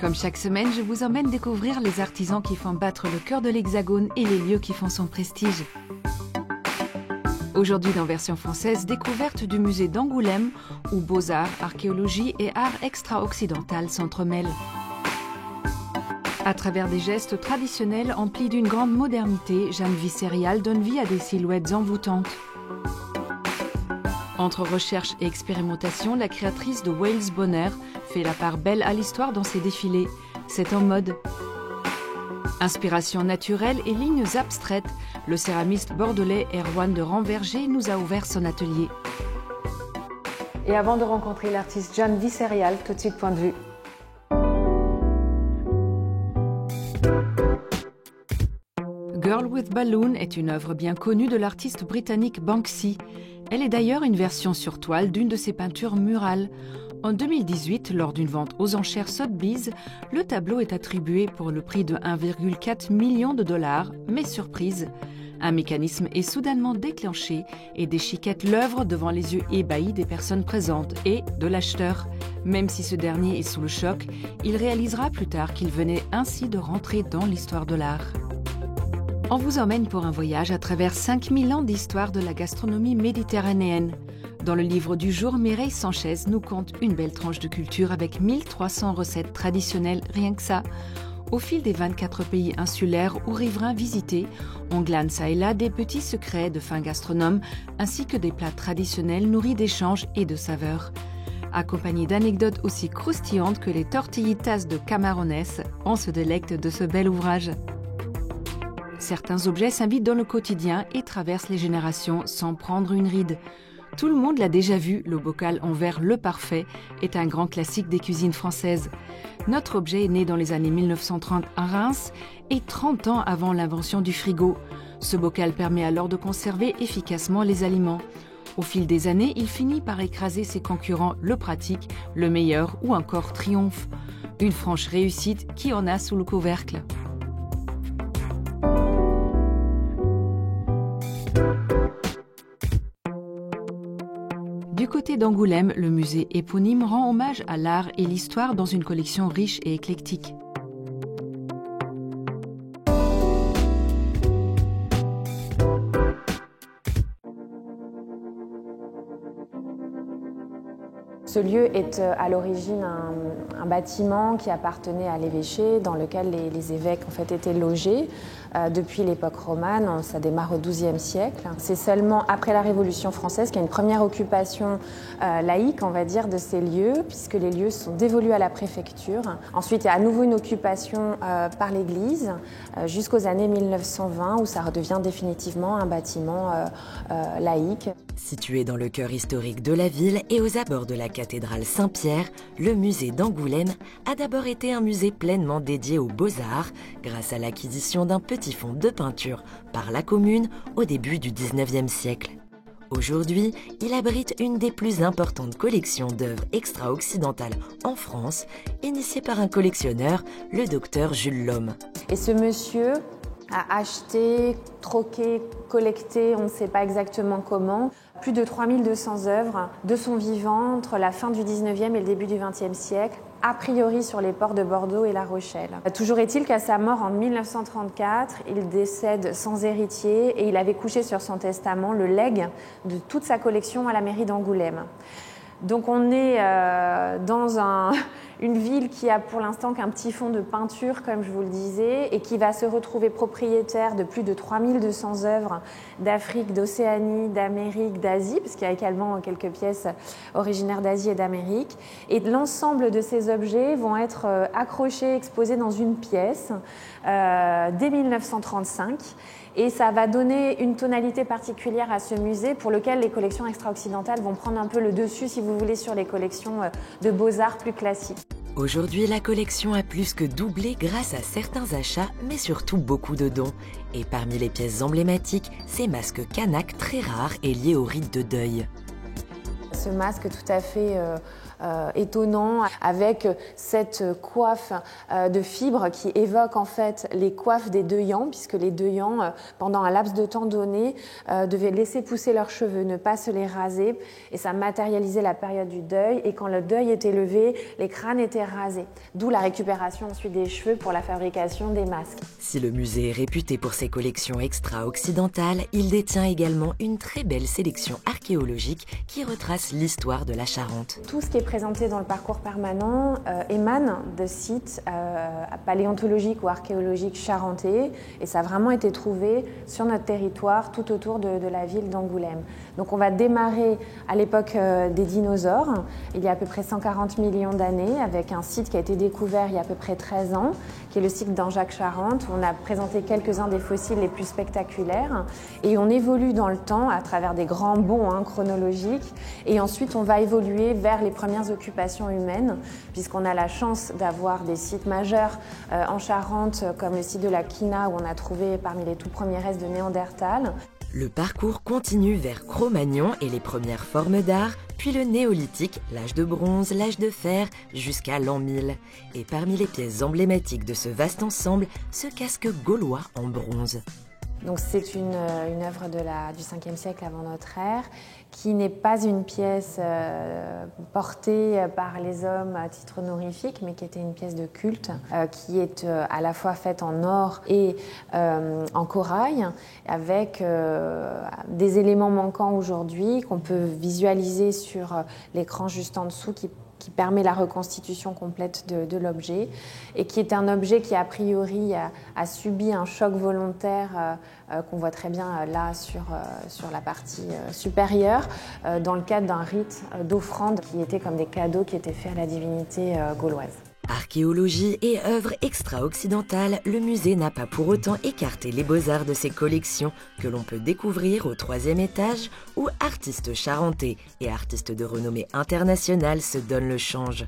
Comme chaque semaine, je vous emmène découvrir les artisans qui font battre le cœur de l'Hexagone et les lieux qui font son prestige. Aujourd'hui, dans Version française, découverte du musée d'Angoulême, où beaux-arts, archéologie et art extra-occidental s'entremêlent. À travers des gestes traditionnels emplis d'une grande modernité, Jeanne Visserial donne vie à des silhouettes envoûtantes. Entre recherche et expérimentation, la créatrice de Wales Bonheur fait la part belle à l'histoire dans ses défilés. C'est en mode. Inspiration naturelle et lignes abstraites, le céramiste bordelais Erwan de Ranverger nous a ouvert son atelier. Et avant de rencontrer l'artiste Jeanne Visserial, tout de suite point de vue. Girl with Balloon est une œuvre bien connue de l'artiste britannique Banksy. Elle est d'ailleurs une version sur toile d'une de ses peintures murales. En 2018, lors d'une vente aux enchères Sotheby's, le tableau est attribué pour le prix de 1,4 million de dollars, mais surprise, un mécanisme est soudainement déclenché et déchiquette l'œuvre devant les yeux ébahis des personnes présentes et de l'acheteur. Même si ce dernier est sous le choc, il réalisera plus tard qu'il venait ainsi de rentrer dans l'histoire de l'art. On vous emmène pour un voyage à travers 5000 ans d'histoire de la gastronomie méditerranéenne. Dans le livre du jour, Mireille Sanchez nous conte une belle tranche de culture avec 1300 recettes traditionnelles, rien que ça. Au fil des 24 pays insulaires ou riverains visités, on glane ça et là des petits secrets de fins gastronomes ainsi que des plats traditionnels nourris d'échanges et de saveurs. Accompagnés d'anecdotes aussi croustillantes que les tortillitas de Camarones, on se délecte de ce bel ouvrage. Certains objets s'invitent dans le quotidien et traversent les générations sans prendre une ride. Tout le monde l'a déjà vu, le bocal en verre Le Parfait est un grand classique des cuisines françaises. Notre objet est né dans les années 1930 à Reims et 30 ans avant l'invention du frigo. Ce bocal permet alors de conserver efficacement les aliments. Au fil des années, il finit par écraser ses concurrents Le Pratique, Le Meilleur ou encore Triomphe. Une franche réussite qui en a sous le couvercle. Du côté d'Angoulême, le musée éponyme rend hommage à l'art et l'histoire dans une collection riche et éclectique. Ce lieu est à l'origine un bâtiment qui appartenait à l'évêché, dans lequel les évêques en fait, étaient logés depuis l'époque romane. Ça démarre au XIIe siècle. C'est seulement après la Révolution française qu'il y a une première occupation laïque, on va dire, de ces lieux, puisque les lieux sont dévolus à la préfecture. Ensuite, il y a à nouveau une occupation par l'Église jusqu'aux années 1920, où ça redevient définitivement un bâtiment laïque. Situé dans le cœur historique de la ville et aux abords de la cathédrale Saint-Pierre, le musée d'Angoulême a d'abord été un musée pleinement dédié aux beaux-arts grâce à l'acquisition d'un petit fonds de peinture par la commune au début du XIXe siècle. Aujourd'hui, il abrite une des plus importantes collections d'œuvres extra-occidentales en France, initiée par un collectionneur, le docteur Jules Lhomme. Et ce monsieur a acheté, troqué, collecté, on ne sait pas exactement comment, plus de 3200 œuvres de son vivant entre la fin du 19e et le début du 20e siècle, a priori sur les ports de Bordeaux et La Rochelle. Toujours est-il qu'à sa mort en 1934, il décède sans héritier et il avait couché sur son testament le legs de toute sa collection à la mairie d'Angoulême. Donc on est dans une ville qui a pour l'instant qu'un petit fonds de peinture, comme je vous le disais, et qui va se retrouver propriétaire de plus de 3200 œuvres d'Afrique, d'Océanie, d'Amérique, d'Asie, parce qu'il y a également quelques pièces originaires d'Asie et d'Amérique. Et l'ensemble de ces objets vont être accrochés, exposés dans une pièce dès 1935. Et ça va donner une tonalité particulière à ce musée pour lequel les collections extra-occidentales vont prendre un peu le dessus, si vous voulez, sur les collections de beaux-arts plus classiques. Aujourd'hui, la collection a plus que doublé grâce à certains achats, mais surtout beaucoup de dons. Et parmi les pièces emblématiques, ces masques Kanak très rares et liés au rite de deuil. Ce masque tout à fait étonnant, avec cette coiffe de fibres qui évoque en fait les coiffes des deuillants, puisque les deuillants, pendant un laps de temps donné, devaient laisser pousser leurs cheveux, ne pas se les raser, et ça matérialisait la période du deuil, et quand le deuil était levé, les crânes étaient rasés, d'où la récupération ensuite des cheveux pour la fabrication des masques. Si le musée est réputé pour ses collections extra-occidentales, il détient également une très belle sélection archéologique qui retrace l'histoire de la Charente. Tout ce qui est présenté dans le parcours permanent émane de sites paléontologiques ou archéologiques charentais, et ça a vraiment été trouvé sur notre territoire tout autour de la ville d'Angoulême. Donc on va démarrer à l'époque des dinosaures, il y a à peu près 140 millions d'années, avec un site qui a été découvert il y a à peu près 13 ans, qui est le site d'Anjac-Charente, où on a présenté quelques-uns des fossiles les plus spectaculaires, et on évolue dans le temps à travers des grands bonds chronologiques, et ensuite on va évoluer vers les premières occupations humaines, puisqu'on a la chance d'avoir des sites majeurs en Charente, comme le site de la Quina, où on a trouvé parmi les tout premiers restes de Néandertal. Le parcours continue vers Cro-Magnon et les premières formes d'art, puis le néolithique, l'âge de bronze, l'âge de fer, jusqu'à l'an 1000. Et parmi les pièces emblématiques de ce vaste ensemble, ce casque gaulois en bronze. Donc c'est une œuvre du 5e siècle avant notre ère, qui n'est pas une pièce portée par les hommes à titre honorifique, mais qui était une pièce de culte, qui est à la fois faite en or et en corail, avec des éléments manquants aujourd'hui qu'on peut visualiser sur l'écran juste en dessous, qui permet la reconstitution complète de l'objet, et qui est un objet qui a priori a subi un choc volontaire qu'on voit très bien là sur la partie supérieure, dans le cadre d'un rite d'offrande qui était comme des cadeaux qui étaient faits à la divinité gauloise. Archéologie et œuvres extra-occidentales, le musée n'a pas pour autant écarté les beaux-arts de ses collections que l'on peut découvrir au 3e étage où artistes charentais et artistes de renommée internationale se donnent le change.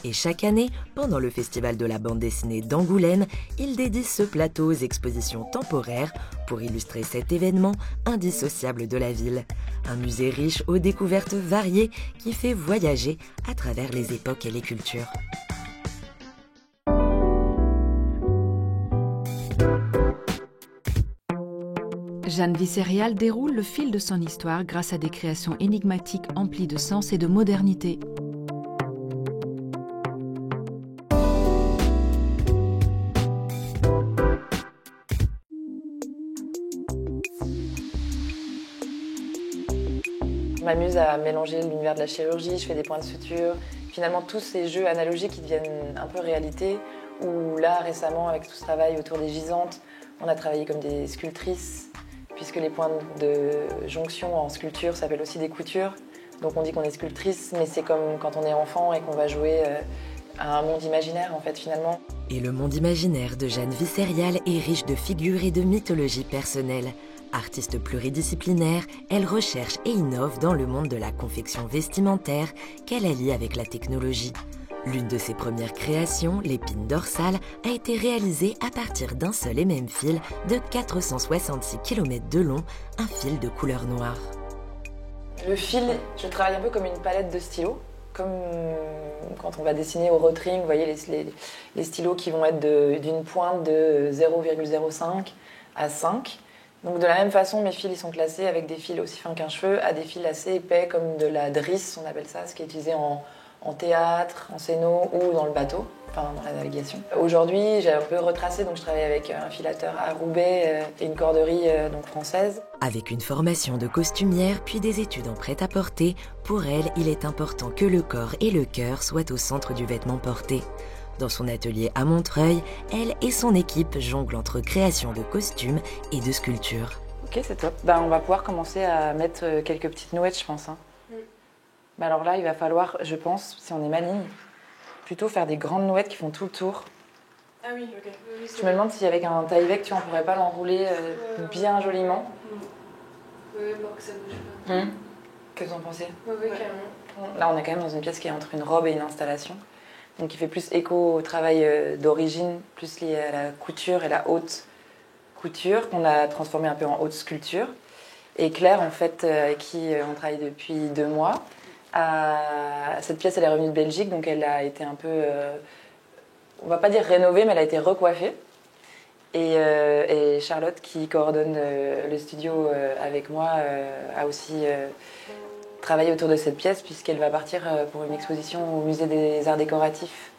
Et chaque année, pendant le festival de la bande dessinée d'Angoulême, il dédie ce plateau aux expositions temporaires pour illustrer cet événement indissociable de la ville. Un musée riche aux découvertes variées qui fait voyager à travers les époques et les cultures. Jeanne Visserial déroule le fil de son histoire grâce à des créations énigmatiques emplies de sens et de modernité. Je m'amuse à mélanger l'univers de la chirurgie, je fais des points de suture. Finalement, tous ces jeux analogiques qui deviennent un peu réalité, où là, récemment, avec tout ce travail autour des gisantes, on a travaillé comme des sculptrices, puisque les points de jonction en sculpture s'appellent aussi des coutures. Donc on dit qu'on est sculptrice, mais c'est comme quand on est enfant et qu'on va jouer à un monde imaginaire, en fait, finalement. Et le monde imaginaire de Jeanne Visserial est riche de figures et de mythologies personnelles. Artiste pluridisciplinaire, elle recherche et innove dans le monde de la confection vestimentaire qu'elle allie avec la technologie. L'une de ses premières créations, l'épine dorsale, a été réalisée à partir d'un seul et même fil de 466 km de long, un fil de couleur noire. Le fil, je travaille un peu comme une palette de stylos, comme quand on va dessiner au rotring, vous voyez les stylos qui vont être d'une pointe de 0,05 à 5. Donc de la même façon, mes fils ils sont classés avec des fils aussi fins qu'un cheveu à des fils assez épais comme de la drisse, on appelle ça, ce qui est utilisé en théâtre, en scéno ou dans le bateau, enfin dans la navigation. Aujourd'hui, j'ai un peu retracé, donc je travaille avec un filateur à Roubaix et une corderie donc française. Avec une formation de costumière puis des études en prêt-à-porter, pour elle, il est important que le corps et le cœur soient au centre du vêtement porté. Dans son atelier à Montreuil, elle et son équipe jonglent entre création de costumes et de sculptures. Ok, c'est top. On va pouvoir commencer à mettre quelques petites nouettes, je pense. Alors là, il va falloir, je pense, si on est maligne, plutôt faire des grandes nouettes qui font tout le tour. Ah oui, ok. Oui, je me demande si avec un taille-bec, tu vois, on pourrait pas l'enrouler bien joliment. Oui, pour que ça bouge pas. Qu'est-ce que vous en pensez? Oui, carrément. Là, on est quand même dans une pièce qui est entre une robe et une installation. Donc, il fait plus écho au travail d'origine, plus lié à la couture et la haute couture, qu'on a transformé un peu en haute sculpture. Et Claire, en fait, avec qui on travaille depuis 2 mois, Cette pièce, elle est revenue de Belgique, donc elle a été un peu, on va pas dire rénovée, mais elle a été recoiffée. Et Charlotte, qui coordonne le studio avec moi, a aussi travaillé autour de cette pièce, puisqu'elle va partir pour une exposition au Musée des Arts Décoratifs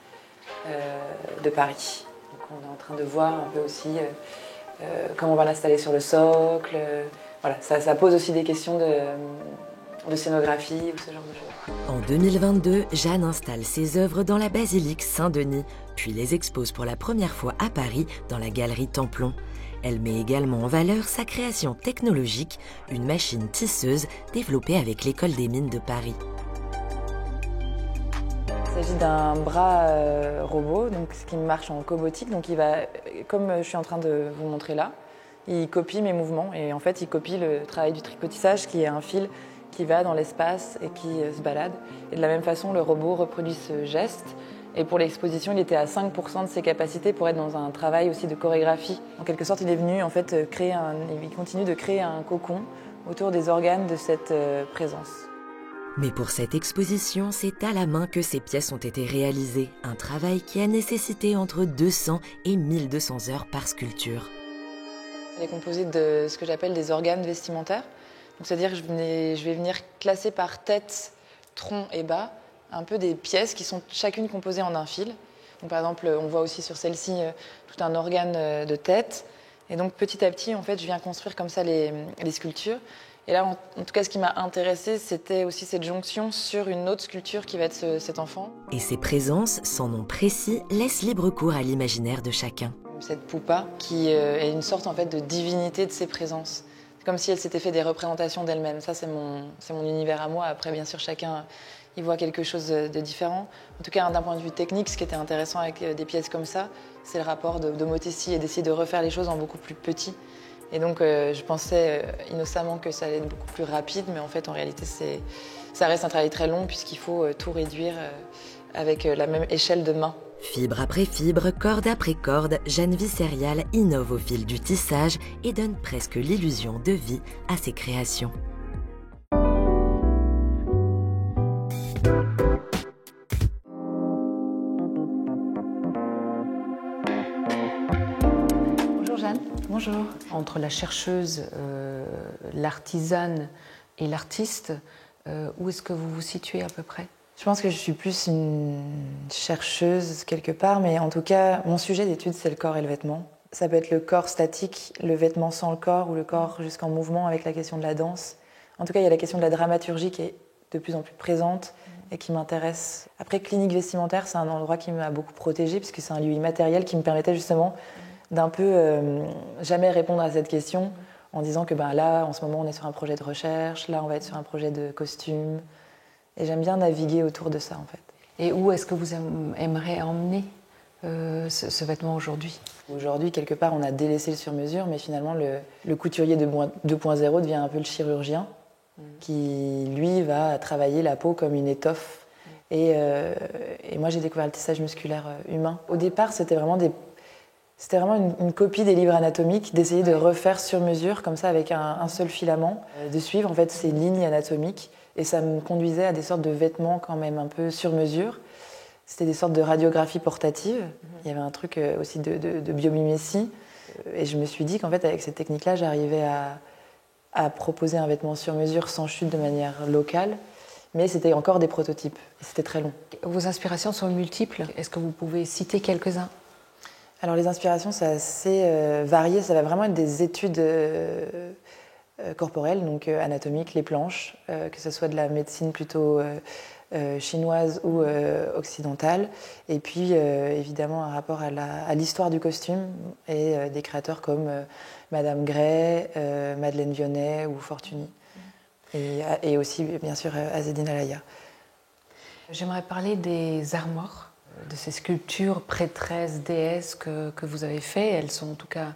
de Paris. Donc on est en train de voir un peu aussi comment on va l'installer sur le socle. Voilà, ça pose aussi des questions de scénographie ou ce genre de choses. En 2022, Jeanne installe ses œuvres dans la basilique Saint-Denis, puis les expose pour la première fois à Paris dans la galerie Templon. Elle met également en valeur sa création technologique, une machine tisseuse développée avec l'École des Mines de Paris. Il s'agit d'un bras robot, donc ce qui marche en cobotique. Donc il va, comme je suis en train de vous montrer là, il copie mes mouvements et en fait il copie le travail du tricotissage qui est un fil qui va dans l'espace et qui se balade. Et de la même façon, le robot reproduit ce geste. Et pour l'exposition, il était à 5% de ses capacités pour être dans un travail aussi de chorégraphie. En quelque sorte, il est venu en fait il continue de créer un cocon autour des organes de cette présence. Mais pour cette exposition, c'est à la main que ces pièces ont été réalisées, un travail qui a nécessité entre 200 et 1200 heures par sculpture. Elle est composée de ce que j'appelle des organes vestimentaires. C'est-à-dire que je vais venir classer par tête, tronc et bas un peu des pièces qui sont chacune composées en un fil. Donc, par exemple, on voit aussi sur celle-ci tout un organe de tête. Et donc petit à petit, en fait, je viens construire comme ça les sculptures. Et là, en tout cas, ce qui m'a intéressée, c'était aussi cette jonction sur une autre sculpture qui va être cet enfant. Et ces présences, sans nom précis, laissent libre cours à l'imaginaire de chacun. Cette poupa qui est une sorte en fait de divinité de ses présences. C'est comme si elle s'était fait des représentations d'elle-même. Ça, c'est mon univers à moi. Après, bien sûr, chacun y voit quelque chose de différent. En tout cas, d'un point de vue technique, ce qui était intéressant avec des pièces comme ça, c'est le rapport de Motessi et d'essayer de refaire les choses en beaucoup plus petit. Et donc, je pensais innocemment que ça allait être beaucoup plus rapide, mais en fait, en réalité, ça reste un travail très long puisqu'il faut tout réduire avec la même échelle de main. Fibre après fibre, corde après corde, Jeanne Visserial innove au fil du tissage et donne presque l'illusion de vie à ses créations. Bonjour Jeanne. Bonjour. Entre la chercheuse, l'artisane et l'artiste, où est-ce que vous vous situez à peu près ? Je pense que je suis plus une chercheuse quelque part, mais en tout cas, mon sujet d'étude, c'est le corps et le vêtement. Ça peut être le corps statique, le vêtement sans le corps, ou le corps jusqu'en mouvement avec la question de la danse. En tout cas, il y a la question de la dramaturgie qui est de plus en plus présente et qui m'intéresse. Après, clinique vestimentaire, c'est un endroit qui m'a beaucoup protégée, puisque c'est un lieu immatériel qui me permettait justement d'un peu jamais répondre à cette question en disant que là, en ce moment, on est sur un projet de recherche, là, on va être sur un projet de costume. Et j'aime bien naviguer autour de ça, en fait. Et où est-ce que vous aimeriez emmener ce vêtement aujourd'hui ? Aujourd'hui, quelque part, on a délaissé le sur-mesure, mais finalement, le couturier 2.0 devient un peu le chirurgien qui, lui, va travailler la peau comme une étoffe. Et moi, j'ai découvert le tissage musculaire humain. Au départ, c'était vraiment une copie des livres anatomiques, d'essayer de refaire sur mesure, comme ça, avec un seul filament, de suivre en fait ces lignes anatomiques. Et ça me conduisait à des sortes de vêtements quand même un peu sur mesure. C'était des sortes de radiographies portatives. Il y avait un truc aussi de biomimésie. Et je me suis dit qu'en fait, avec cette technique-là, j'arrivais à proposer un vêtement sur mesure sans chute de manière locale. Mais c'était encore des prototypes. Et c'était très long. Vos inspirations sont multiples. Est-ce que vous pouvez citer quelques-uns ? Alors les inspirations, c'est assez varié. Ça va vraiment être des études corporelles, donc anatomiques, les planches, que ce soit de la médecine plutôt chinoise ou occidentale. Et puis évidemment un rapport à l'histoire du costume et des créateurs comme Madame Gray, Madeleine Vionnet ou Fortuny. Et aussi bien sûr Azzedine Alaïa. J'aimerais parler des armoires, de ces sculptures prêtresses, déesses que vous avez faites. Elles sont en tout cas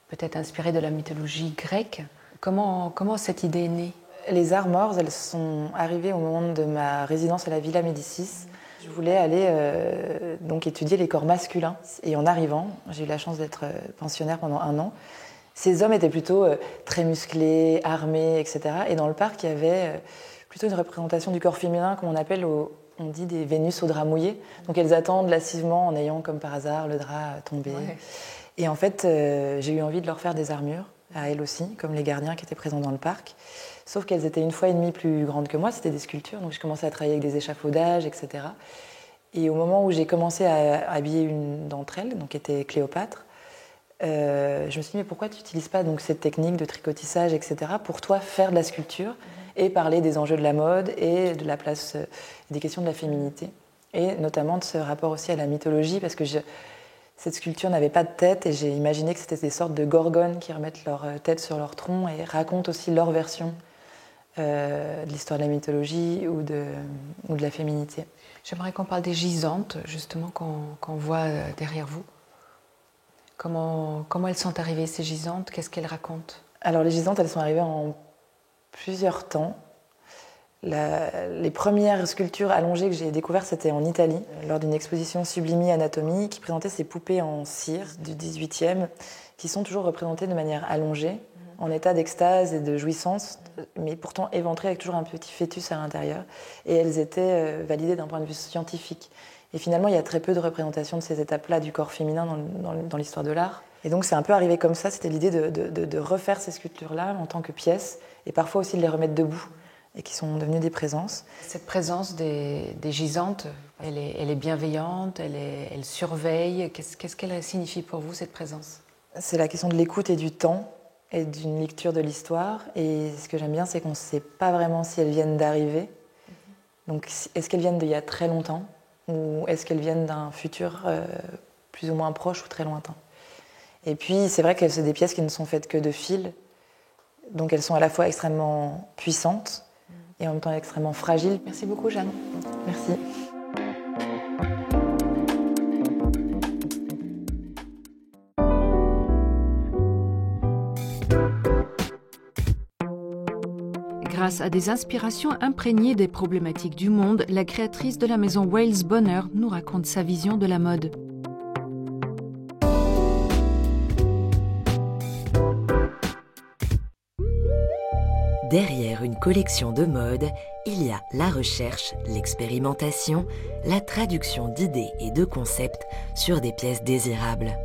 peut-être inspirées de la mythologie grecque. Comment cette idée est née ? Les armoires, elles sont arrivées au moment de ma résidence à la Villa Médicis. Je voulais aller donc étudier les corps masculins. Et en arrivant, j'ai eu la chance d'être pensionnaire pendant 1 an. Ces hommes étaient plutôt très musclés, armés, etc. Et dans le parc, il y avait plutôt une représentation du corps féminin, comme on appelle, on dit des Vénus au drap mouillé. Donc elles attendent lascivement en ayant, comme par hasard, le drap tombé. Ouais. Et en fait, j'ai eu envie de leur faire des armures, à elles aussi, comme les gardiens qui étaient présents dans le parc. Sauf qu'elles étaient 1,5 fois plus grandes que moi, c'était des sculptures, donc je commençais à travailler avec des échafaudages, etc. Et au moment où j'ai commencé à habiller une d'entre elles, donc qui était Cléopâtre, je me suis dit, mais pourquoi tu n'utilises pas donc, cette technique de tricotissage, etc., pour toi faire de la sculpture et parler des enjeux de la mode et de la place, des questions de la féminité, et notamment de ce rapport aussi à la mythologie, parce que cette sculpture n'avait pas de tête et j'ai imaginé que c'était des sortes de gorgones qui remettent leur tête sur leur tronc et racontent aussi leur version de l'histoire de la mythologie ou de la féminité. J'aimerais qu'on parle des gisantes, justement, qu'on voit derrière vous. Comment elles sont arrivées, ces gisantes? Qu'est-ce qu'elles racontent? Alors, les gisantes, elles sont arrivées en plusieurs temps. Les premières sculptures allongées que j'ai découvertes, c'était en Italie, lors d'une exposition Sublimie Anatomie, qui présentait ces poupées en cire du 18e, qui sont toujours représentées de manière allongée, en état d'extase et de jouissance, mais pourtant éventrées avec toujours un petit fœtus à l'intérieur. Et elles étaient validées d'un point de vue scientifique. Et finalement, il y a très peu de représentations de ces étapes-là du corps féminin dans l'histoire de l'art. Et donc, c'est un peu arrivé comme ça. C'était l'idée de refaire ces sculptures-là en tant que pièces, et parfois aussi de les remettre debout, et qui sont devenues des présences. Cette présence des gisantes, elle est bienveillante, elle surveille. Qu'est-ce qu'elle signifie pour vous, cette présence? C'est la question de l'écoute et du temps, et d'une lecture de l'histoire. Et ce que j'aime bien, c'est qu'on ne sait pas vraiment si elles viennent d'arriver. Donc, est-ce qu'elles viennent d'il y a très longtemps, ou est-ce qu'elles viennent d'un futur plus ou moins proche ou très lointain? Et puis, c'est vrai que c'est des pièces qui ne sont faites que de fils, donc elles sont à la fois extrêmement puissantes et en même temps extrêmement fragiles. Merci beaucoup, Jeanne. Merci. Grâce à des inspirations imprégnées des problématiques du monde, la créatrice de la maison Wales Bonner nous raconte sa vision de la mode. Derrière une collection de mode, il y a la recherche, l'expérimentation, la traduction d'idées et de concepts sur des pièces désirables.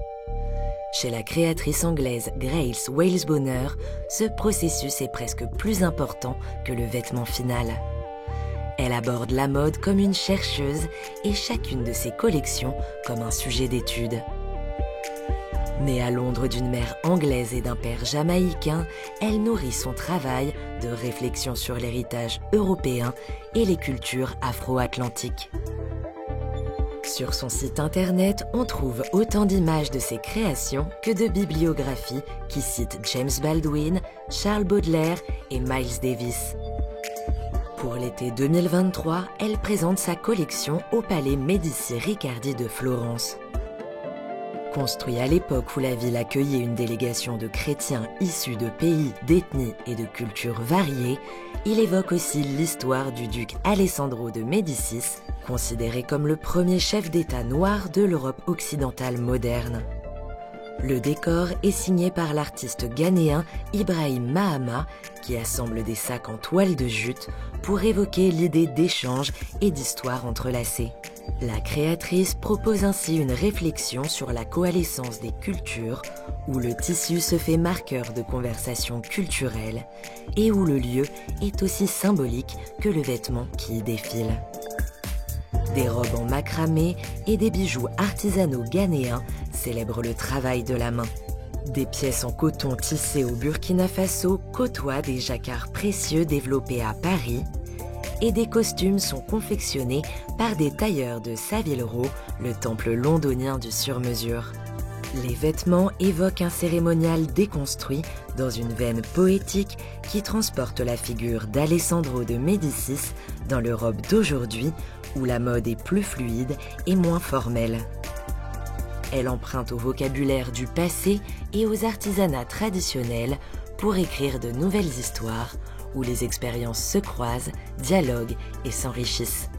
Chez la créatrice anglaise Grace Wales Bonner, ce processus est presque plus important que le vêtement final. Elle aborde la mode comme une chercheuse et chacune de ses collections comme un sujet d'étude. Née à Londres d'une mère anglaise et d'un père jamaïcain, elle nourrit son travail de réflexion sur l'héritage européen et les cultures afro-atlantiques. Sur son site internet, on trouve autant d'images de ses créations que de bibliographies qui citent James Baldwin, Charles Baudelaire et Miles Davis. Pour l'été 2023, elle présente sa collection au Palais Médicis-Riccardi de Florence. Construit à l'époque où la ville accueillait une délégation de chrétiens issus de pays, d'ethnies et de cultures variées, il évoque aussi l'histoire du duc Alessandro de Médicis, considéré comme le premier chef d'État noir de l'Europe occidentale moderne. Le décor est signé par l'artiste ghanéen Ibrahim Mahama, qui assemble des sacs en toile de jute pour évoquer l'idée d'échange et d'histoire entrelacées. La créatrice propose ainsi une réflexion sur la coalescence des cultures, où le tissu se fait marqueur de conversation culturelle et où le lieu est aussi symbolique que le vêtement qui y défile. Des robes en macramé et des bijoux artisanaux ghanéens célèbrent le travail de la main. Des pièces en coton tissées au Burkina Faso côtoient des jacquards précieux développés à Paris, et des costumes sont confectionnés par des tailleurs de Savile Row, le temple londonien du sur-mesure. Les vêtements évoquent un cérémonial déconstruit dans une veine poétique qui transporte la figure d'Alessandro de Médicis dans l'Europe d'aujourd'hui où la mode est plus fluide et moins formelle. Elle emprunte au vocabulaire du passé et aux artisanats traditionnels pour écrire de nouvelles histoires où les expériences se croisent, dialoguent et s'enrichissent.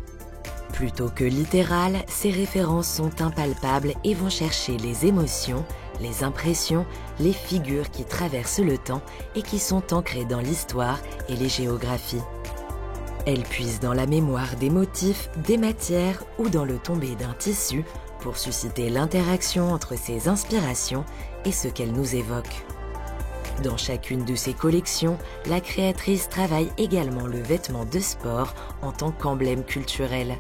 Plutôt que littérales, ces références sont impalpables et vont chercher les émotions, les impressions, les figures qui traversent le temps et qui sont ancrées dans l'histoire et les géographies. Elle puise dans la mémoire des motifs, des matières ou dans le tombé d'un tissu pour susciter l'interaction entre ses inspirations et ce qu'elle nous évoque. Dans chacune de ses collections, la créatrice travaille également le vêtement de sport en tant qu'emblème culturel.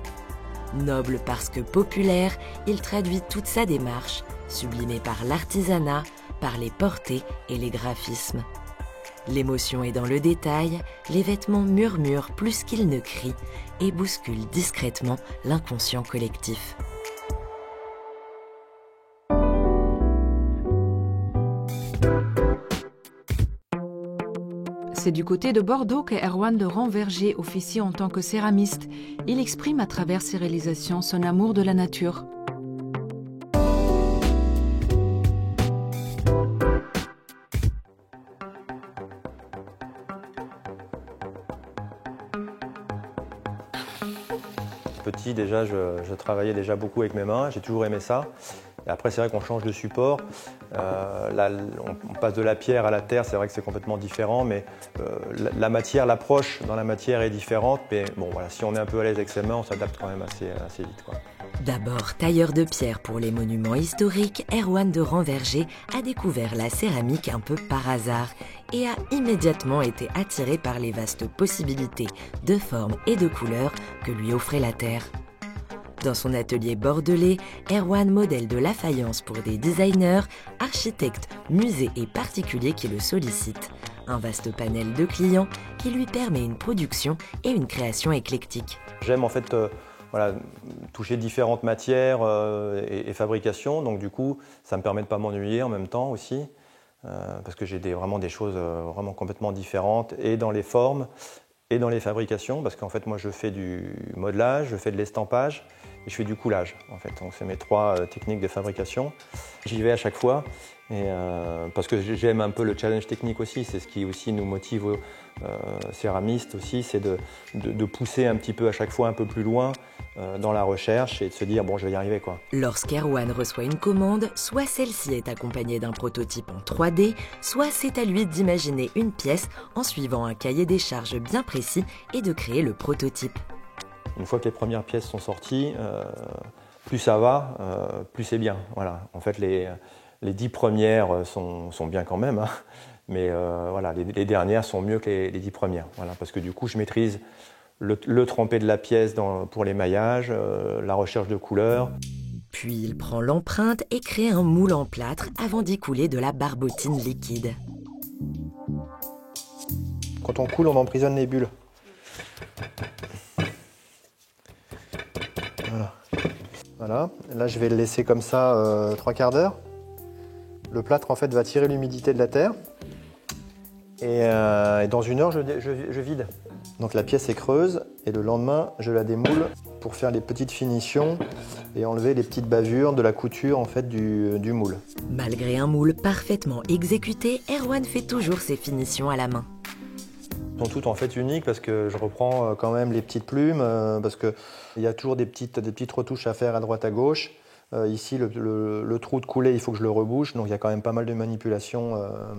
Noble parce que populaire, il traduit toute sa démarche, sublimée par l'artisanat, par les portées et les graphismes. L'émotion est dans le détail, les vêtements murmurent plus qu'ils ne crient et bousculent discrètement l'inconscient collectif. C'est du côté de Bordeaux que Erwan de Ranverger officie en tant que céramiste. Il exprime à travers ses réalisations son amour de la nature. Petit, déjà, je travaillais déjà beaucoup avec mes mains, j'ai toujours aimé ça. Et après, c'est vrai qu'on change de support. Là, on passe de la pierre à la terre, c'est vrai que c'est complètement différent, mais la matière, l'approche dans la matière est différente. Mais bon, voilà, si on est un peu à l'aise avec ses mains, on s'adapte quand même assez vite, quoi. D'abord tailleur de pierre pour les monuments historiques, Erwan de Ranverger a découvert la céramique un peu par hasard et a immédiatement été attiré par les vastes possibilités de formes et de couleurs que lui offrait la terre. Dans son atelier bordelais, Erwan modèle de la faïence pour des designers, architectes, musées et particuliers qui le sollicitent. Un vaste panel de clients qui lui permet une production et une création éclectique. J'aime en fait voilà, toucher différentes matières et fabrications, donc du coup ça me permet de ne pas m'ennuyer en même temps aussi, parce que j'ai vraiment des choses vraiment complètement différentes, et dans les formes et dans les fabrications, parce qu'en fait moi je fais du modelage, je fais de l'estampage, et je fais du coulage, en fait. Donc c'est mes trois techniques de fabrication. J'y vais à chaque fois, et, parce que j'aime un peu le challenge technique aussi. C'est ce qui aussi nous motive aux céramistes aussi, c'est de pousser un petit peu à chaque fois un peu plus loin dans la recherche et de se dire bon, je vais y arriver, quoi. Lorsqu'Erwan reçoit une commande, soit celle-ci est accompagnée d'un prototype en 3D, soit c'est à lui d'imaginer une pièce en suivant un cahier des charges bien précis et de créer le prototype. Une fois que les premières pièces sont sorties, plus ça va, plus c'est bien. Voilà. En fait, les 10 premières sont bien quand même, hein, mais voilà, les dernières sont mieux que les 10 premières. Voilà, parce que du coup, je maîtrise le trempé de la pièce pour l'émaillage, la recherche de couleurs. Puis il prend l'empreinte et crée un moule en plâtre avant d'y couler de la barbotine liquide. Quand on coule, on emprisonne les bulles. Voilà. Là, je vais le laisser comme ça 3 quarts d'heure. Le plâtre, en fait, va tirer l'humidité de la terre. Et dans 1 heure, je vide. Donc la pièce est creuse et le lendemain, je la démoule pour faire les petites finitions et enlever les petites bavures de la couture en fait, du moule. Malgré un moule parfaitement exécuté, Erwan fait toujours ses finitions à la main. Elles sont toutes en fait uniques parce que je reprends quand même les petites plumes, parce qu'il y a toujours des petites retouches à faire à droite à gauche. Ici, le trou de coulée, il faut que je le rebouche, donc il y a quand même pas mal de manipulations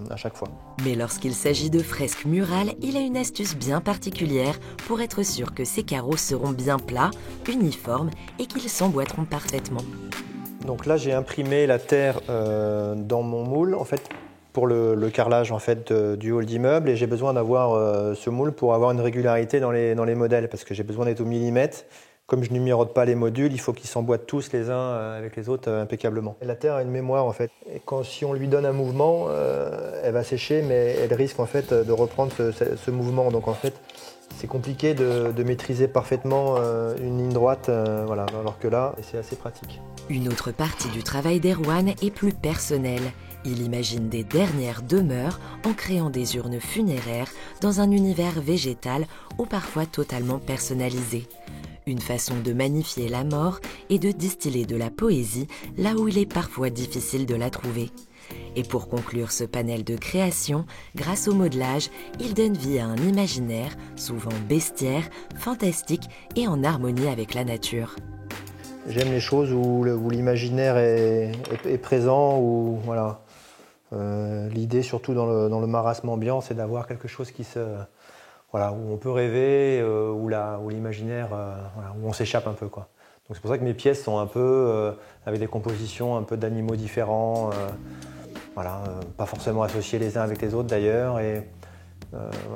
à chaque fois. Mais lorsqu'il s'agit de fresques murales, il a une astuce bien particulière pour être sûr que ses carreaux seront bien plats, uniformes et qu'ils s'emboîteront parfaitement. Donc là, j'ai imprimé la terre dans mon moule, en fait, pour le carrelage en fait, du hall d'immeuble, et j'ai besoin d'avoir ce moule pour avoir une régularité dans les modèles, parce que j'ai besoin d'être au millimètre. Comme je ne numérote pas les modules, il faut qu'ils s'emboîtent tous les uns avec les autres impeccablement. Et la terre a une mémoire en fait. Et si on lui donne un mouvement, elle va sécher, mais elle risque en fait de reprendre ce mouvement. Donc en fait, c'est compliqué de maîtriser parfaitement une ligne droite, voilà, alors que là, c'est assez pratique. Une autre partie du travail d'Erwan est plus personnelle. Il imagine des dernières demeures en créant des urnes funéraires dans un univers végétal ou parfois totalement personnalisé. Une façon de magnifier la mort et de distiller de la poésie là où il est parfois difficile de la trouver. Et pour conclure ce panel de création, grâce au modelage, il donne vie à un imaginaire, souvent bestiaire, fantastique et en harmonie avec la nature. J'aime les choses où l'imaginaire est présent, où voilà. L'idée surtout dans le marasme ambiant, c'est d'avoir quelque chose qui se voilà, où on peut rêver, où l'imaginaire, voilà, où on s'échappe un peu, quoi. Donc c'est pour ça que mes pièces sont un peu avec des compositions un peu d'animaux différents, voilà, pas forcément associés les uns avec les autres d'ailleurs. Et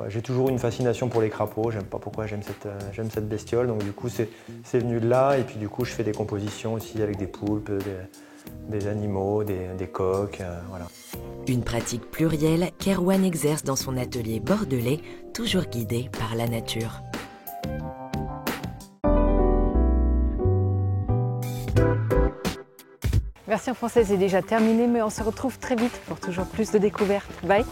j'ai toujours une fascination pour les crapauds, j'aime pas pourquoi j'aime cette bestiole, donc du coup c'est venu de là. Et puis du coup je fais des compositions aussi avec des poulpes, des animaux, des coqs, voilà. Une pratique plurielle qu'Erwan exerce dans son atelier bordelais, toujours guidé par la nature. Version française est déjà terminée, mais on se retrouve très vite pour toujours plus de découvertes. Bye!